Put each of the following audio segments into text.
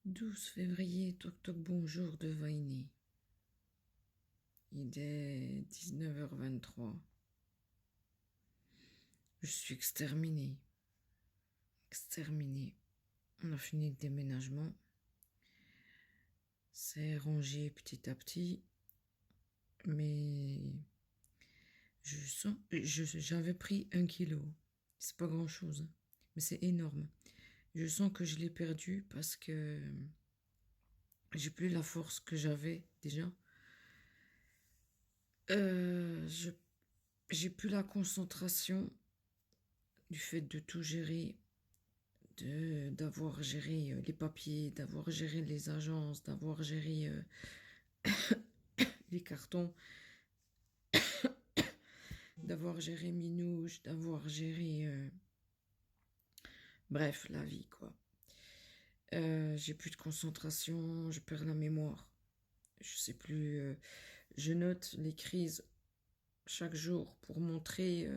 12 février, toc toc bonjour de Vaini. Il est 19h23. Je suis exterminé. Exterminé. On a fini le déménagement. C'est rangé petit à petit. Mais j'avais pris 1 kilo. C'est pas grand chose, mais c'est énorme. Je sens que je l'ai perdu parce que j'ai plus la force que j'avais déjà. J'ai plus la concentration du fait de tout gérer, d'avoir géré les papiers, d'avoir géré les agences, d'avoir géré les cartons, d'avoir géré Minouche, d'avoir géré bref, la vie quoi. J'ai plus de concentration, je perds la mémoire. Je sais plus. Je note les crises chaque jour pour montrer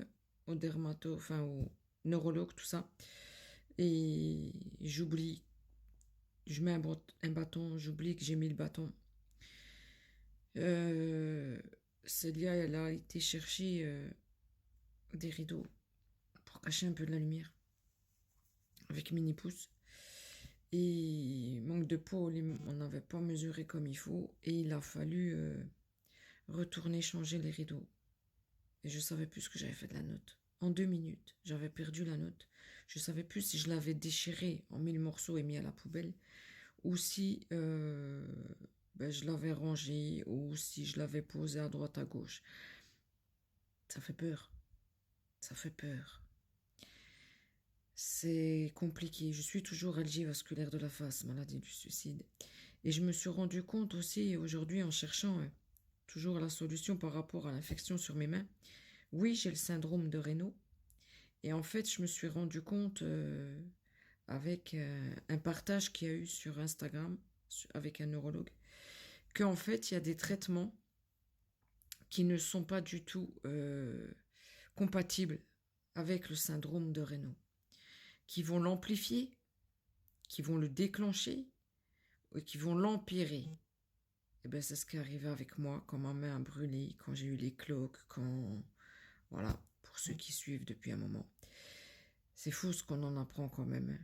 au dermato, enfin au neurologue, tout ça. Et j'oublie. Je mets un bâton, j'oublie que j'ai mis le bâton. Célia, elle a été chercher des rideaux pour cacher un peu de la lumière avec mini pouce. Et manque de peau, on n'avait pas mesuré comme il faut et il a fallu retourner changer les rideaux. Et je savais plus ce que j'avais fait de la note. En 2 minutes, j'avais perdu la note. Je savais plus si je l'avais déchirée en 1000 morceaux et mis à la poubelle ou si je l'avais rangée ou si je l'avais posée à droite à gauche. Ça fait peur. Ça fait peur. C'est compliqué. Je suis toujours algivasculaire de la face, maladie du suicide. Et je me suis rendu compte aussi aujourd'hui en cherchant toujours la solution par rapport à l'infection sur mes mains. Oui, j'ai le syndrome de Raynaud. Et en fait, je me suis rendu compte avec un partage qu'il y a eu sur Instagram avec un neurologue qu'en fait, il y a des traitements qui ne sont pas du tout compatibles avec le syndrome de Raynaud, qui vont l'amplifier, qui vont le déclencher et qui vont l'empirer. Et bien, c'est ce qui est arrivé avec moi quand ma main a brûlé, quand j'ai eu les cloques, quand... Voilà, pour ceux qui suivent depuis un moment. C'est fou ce qu'on en apprend quand même.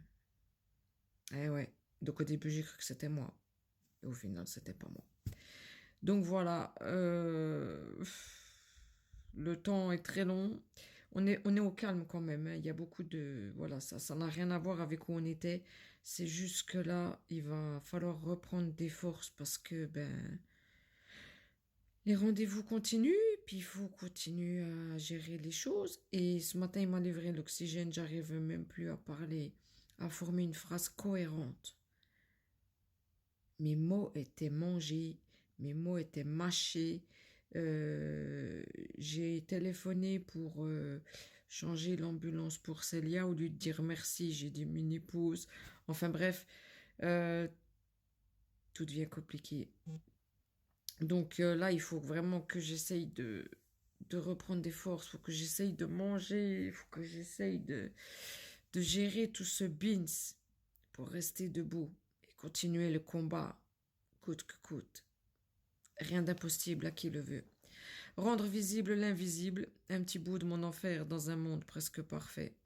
Eh ouais. Donc au début, j'ai cru que c'était moi. Et au final, c'était pas moi. Donc voilà. Le temps est très long. On est au calme quand même. Il y a beaucoup de... Voilà, ça n'a rien à voir avec où on était. C'est juste que là, il va falloir reprendre des forces parce que, les rendez-vous continuent, puis il faut continuer à gérer les choses. Et ce matin, il m'a livré l'oxygène. J'arrive même plus à parler, à former une phrase cohérente. Mes mots étaient mangés, mes mots étaient mâchés. J'ai téléphoné pour changer l'ambulance pour Célia. Au lieu de dire merci, j'ai dit mini pouce. Enfin bref, tout devient compliqué. Donc là, il faut vraiment que j'essaye de reprendre des forces. Il faut que j'essaye de manger. Il faut que j'essaye de gérer tout ce beans pour rester debout et continuer le combat coûte que coûte. Rien d'impossible à qui le veut. Rendre visible l'invisible, un petit bout de mon enfer dans un monde presque parfait.